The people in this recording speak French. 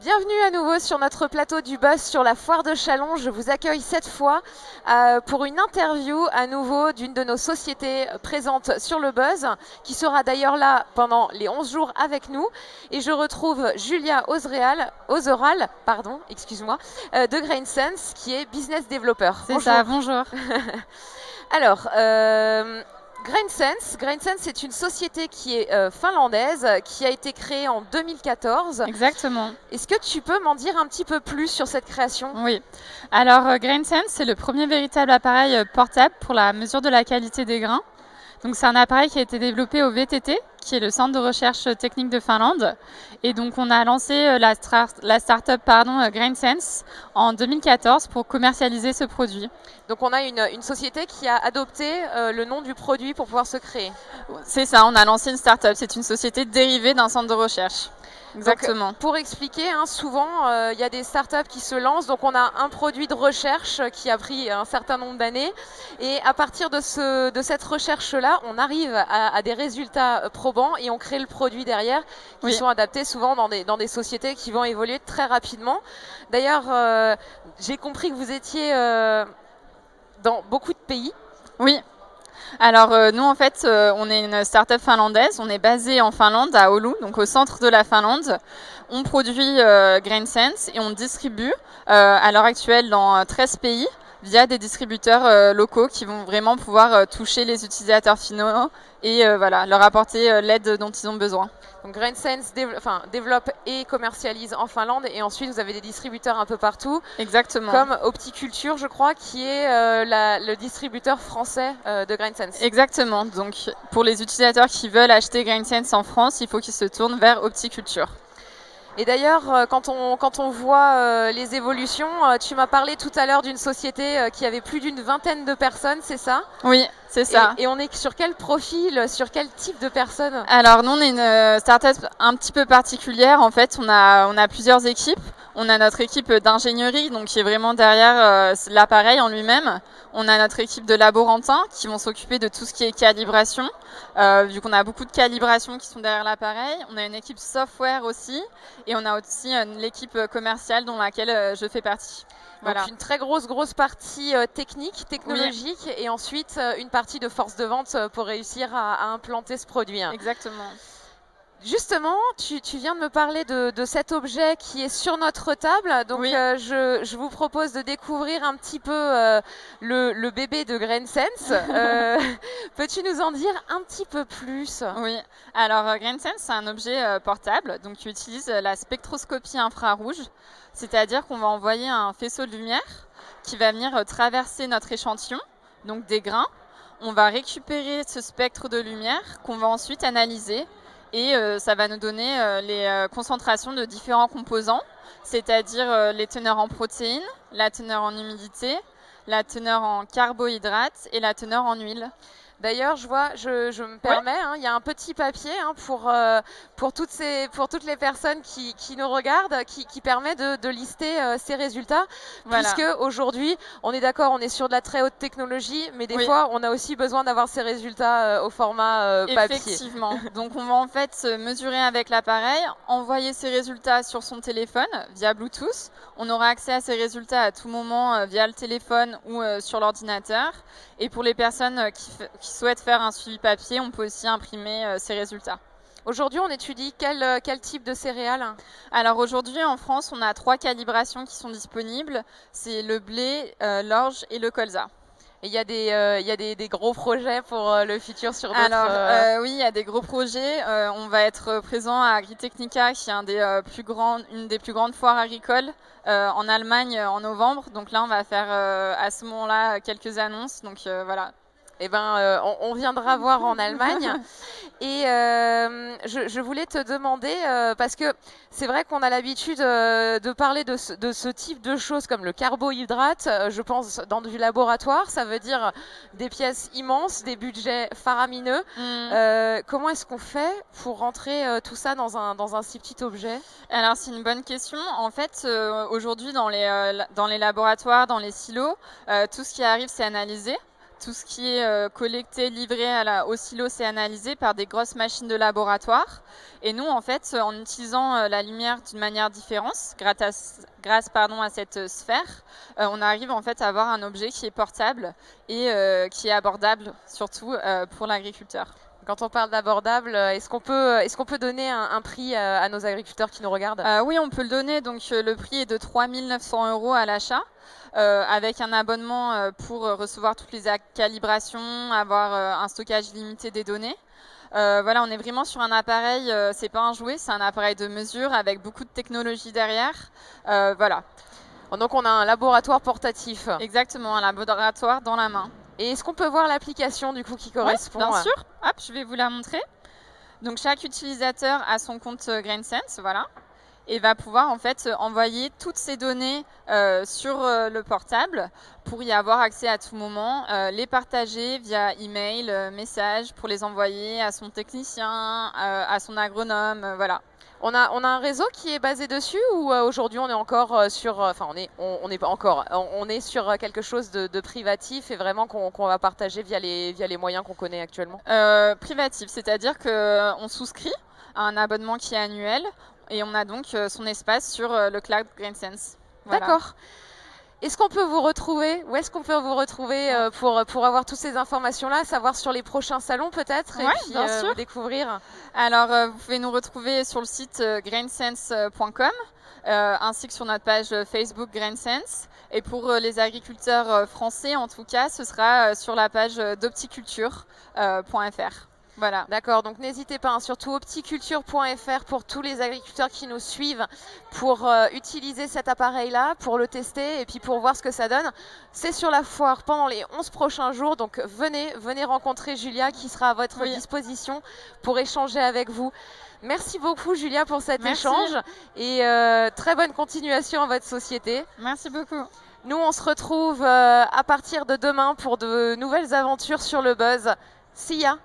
Bienvenue à nouveau sur notre plateau du Buzz sur la foire de Chalon. Je vous accueille cette fois pour une interview à nouveau d'une de nos sociétés présentes sur le Buzz, qui sera d'ailleurs là pendant les 11 jours avec nous. Et je retrouve Julia Ozeral, excuse-moi, de GrainSense, qui est business developer. C'est Bonjour. ça, bonjour. Alors, GrainSense est une société qui est finlandaise, qui a été créée en 2014. Exactement. Est-ce que tu peux m'en dire un petit peu plus sur cette création ? Oui. Alors, GrainSense, c'est le premier véritable appareil portable pour la mesure de la qualité des grains. Donc, c'est un appareil qui a été développé au VTT, qui est le centre de recherche technique de Finlande. Et donc, on a lancé la start-up GrainSense en 2014 pour commercialiser ce produit. Donc on a une société qui a adopté le nom du produit pour pouvoir se créer. C'est ça, on a lancé une start-up. C'est une société dérivée d'un centre de recherche. Exactement. Donc, pour expliquer, souvent il y a des startups qui se lancent, donc on a un produit de recherche qui a pris un certain nombre d'années, et à partir de cette recherche-là, on arrive à des résultats probants et on crée le produit derrière, qui sont adaptés souvent dans des sociétés qui vont évoluer très rapidement. D'ailleurs, j'ai compris que vous étiez dans beaucoup de pays. Oui. Alors nous en fait on est une start-up finlandaise, on est basé en Finlande à Oulu, donc au centre de la Finlande. On produit GrainSense et on distribue à l'heure actuelle dans 13 pays via des distributeurs locaux qui vont vraiment pouvoir toucher les utilisateurs finaux et leur apporter l'aide dont ils ont besoin. Donc GrainSense développe et commercialise en Finlande, et ensuite vous avez des distributeurs un peu partout. Exactement. Comme Opticulture, je crois, qui est le distributeur français de GrainSense. Exactement. Donc pour les utilisateurs qui veulent acheter GrainSense en France, il faut qu'ils se tournent vers Opticulture. Et d'ailleurs, quand on voit les évolutions, tu m'as parlé tout à l'heure d'une société qui avait plus d'une vingtaine de personnes, c'est ça ? Oui, c'est ça. Et on est sur quel profil, sur quel type de personnes ? Alors nous, on est une start-up un petit peu particulière. En fait, on a plusieurs équipes. On a notre équipe d'ingénierie, donc qui est vraiment derrière l'appareil en lui-même. On a notre équipe de laborantins qui vont s'occuper de tout ce qui est calibration, vu qu'on a beaucoup de calibrations qui sont derrière l'appareil. On a une équipe software aussi, et on a aussi l'équipe commerciale dont laquelle je fais partie. Voilà. Donc une très grosse partie technologique, et ensuite une partie de force de vente pour réussir à implanter ce produit. Exactement. Justement, tu viens de me parler de cet objet qui est sur notre table. Donc je vous propose de découvrir un petit peu le bébé de GrainSense. Peux-tu nous en dire un petit peu plus ? Oui, alors GrainSense, c'est un objet portable donc, qui utilise la spectroscopie infrarouge, c'est-à-dire qu'on va envoyer un faisceau de lumière qui va venir traverser notre échantillon, donc des grains. On va récupérer ce spectre de lumière qu'on va ensuite analyser, et ça va nous donner les concentrations de différents composants, c'est-à-dire les teneurs en protéines, la teneur en humidité, la teneur en carbohydrates et la teneur en huile. D'ailleurs, je me permets, il y a un petit papier pour toutes les personnes qui nous regardent, qui permet de lister ces résultats. Voilà. Puisque aujourd'hui, on est d'accord, on est sur de la très haute technologie, mais des fois, on a aussi besoin d'avoir ces résultats au format papier. Effectivement. Donc, on va en fait se mesurer avec l'appareil, envoyer ces résultats sur son téléphone via Bluetooth. On aura accès à ces résultats à tout moment via le téléphone ou sur l'ordinateur. Et pour les personnes qui souhaitent faire un suivi papier, on peut aussi imprimer ces résultats. Aujourd'hui, on étudie quel type de céréales ? Alors aujourd'hui, en France, on a 3 calibrations qui sont disponibles. C'est le blé, l'orge et le colza. Et il y a des gros projets pour le futur sur d'autres... Alors oui, il y a des gros projets. On va être présent à Agritechnica, qui est une des plus grandes foires agricoles en Allemagne en novembre. Donc là, on va faire à ce moment-là quelques annonces. Donc voilà. Eh ben, on viendra voir en Allemagne. Et je voulais te demander, parce que c'est vrai qu'on a l'habitude de parler de ce type de choses comme le carbohydrate, je pense dans du laboratoire, ça veut dire des pièces immenses, des budgets faramineux. Comment est-ce qu'on fait pour rentrer tout ça dans un si petit objet ? Alors c'est une bonne question. En fait, aujourd'hui dans les laboratoires, dans les silos, tout ce qui arrive c'est analysé tout ce qui est collecté, livré au silo, c'est analysé par des grosses machines de laboratoire. Et nous, en fait, en utilisant la lumière d'une manière différente, grâce à cette sphère, on arrive en fait à avoir un objet qui est portable et qui est abordable, surtout pour l'agriculteur. Quand on parle d'abordable, est-ce qu'on peut donner un prix à nos agriculteurs qui nous regardent? Oui, on peut le donner. Donc, le prix est de 3 900 € à l'achat, avec un abonnement pour recevoir toutes les calibrations, avoir un stockage limité des données. Voilà, on est vraiment sur un appareil, c'est pas un jouet, c'est un appareil de mesure avec beaucoup de technologie derrière. Voilà. Donc on a un laboratoire portatif. Exactement, un laboratoire dans la main. Et est-ce qu'on peut voir l'application du coup qui correspond? Bien sûr. Hop, je vais vous la montrer. Donc chaque utilisateur a son compte GrainSense, voilà, et va pouvoir en fait envoyer toutes ces données sur le portable pour y avoir accès à tout moment, les partager via email, message, pour les envoyer à son technicien, à son agronome, voilà. On a un réseau qui est basé dessus ou aujourd'hui on est encore sur, enfin on n'est pas encore, on est sur quelque chose de privatif et vraiment qu'on va partager via les moyens qu'on connaît actuellement? Privatif, c'est-à-dire qu'on souscrit à un abonnement qui est annuel et on a donc son espace sur le cloud GrainSense. Voilà. D'accord. Est-ce qu'on peut vous retrouver? Où est-ce qu'on peut vous retrouver pour avoir toutes ces informations-là, savoir sur les prochains salons peut-être, et puis bien sûr. vous découvrir? Alors, vous pouvez nous retrouver sur le site grainsense.com, ainsi que sur notre page Facebook GrainSense. Et pour les agriculteurs français, en tout cas, ce sera sur la page d'opticulture.fr. Voilà. D'accord, donc n'hésitez pas, surtout opticulture.fr pour tous les agriculteurs qui nous suivent, pour utiliser cet appareil-là, pour le tester et puis pour voir ce que ça donne. C'est sur la foire pendant les 11 prochains jours, donc venez rencontrer Julia qui sera à votre disposition pour échanger avec vous. Merci beaucoup Julia pour cet échange et très bonne continuation à votre société. Merci beaucoup. Nous on se retrouve à partir de demain pour de nouvelles aventures sur le buzz. See ya!